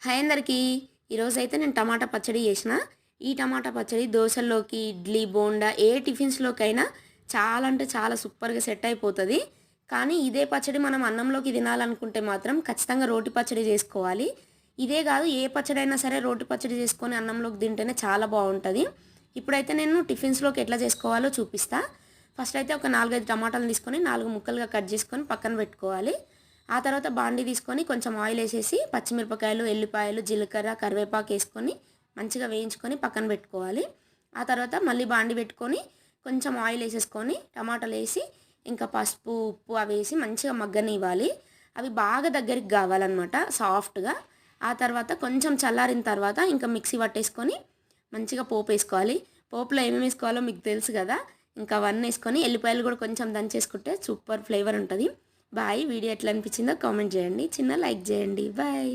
Hi అందరికీ. ఈరోజైతే నేను టమాటా పచ్చడి చేసిన. ఈ టమాటా పచ్చడి దోసల్లోకి, ఇడ్లీ, బోండా ఏ టిఫిన్స్‌లోకైనా చాలా అంటే చాలా సూపర్‌గా సెట్ అయిపోతది. కానీ ఇదే పచ్చడి మనం అన్నంలోకి తినాలనుకుంటే మాత్రం ఖచ్చితంగా రోటి పచ్చడి చేసుకోవాలి. ఇదే కాదు ఏ పచ్చడైనా సరే రోటి పచ్చడి చేసుకొని అన్నంలోకి తింటేనే చాలా బావుంటది. ఇప్పుడైతే నేను టిఫిన్స్‌లోకి ఎట్లా చేసుకోవాలో చూపిస్తా. ఫస్ట్ అయితే ఒక 4, 5 టమాటాలను తీసుకొని 4 ముక్కలుగా కట్ చేసుకొని పక్కన పెట్టుకోవాలి. ఆ తర్వాత బాండీ తీసుకొని కొంచెం ఆయిల్ వేసేసి పచ్చిమిరపకాయలు, ఎల్లిపాయలు, జీలకర్ర, కరివేపాకు వేసుకొని మంచిగా వేయించుకొని పక్కన పెట్టుకోవాలి. ఆ తర్వాత మళ్ళీ బాండీ పెట్టుకొని కొంచెం ఆయిల్ వేసేసుకొని టమాటాలు వేసి ఇంకా పసుపు, ఉప్పు అవి వేసి మంచిగా మగ్గనివ్వాలి. అవి బాగా దగ్గరికి కావాలన్నమాట సాఫ్ట్గా. ఆ తర్వాత కొంచెం చల్లారిన తర్వాత ఇంకా మిక్సీ పట్టేసుకొని మంచిగా పోపు వేసుకోవాలి. పోపులో ఏమేమి వేసుకోవాలో మీకు తెలుసు కదా. ఇంకా అవన్నీ వేసుకొని ఎల్లిపాయలు కూడా కొంచెం దంచేసుకుంటే సూపర్ ఫ్లేవర్ ఉంటుంది. బాయ్. వీడియో ఎట్లా అనిపించిందో కామెంట్ చేయండి. చిన్న లైక్ చేయండి. బాయ్.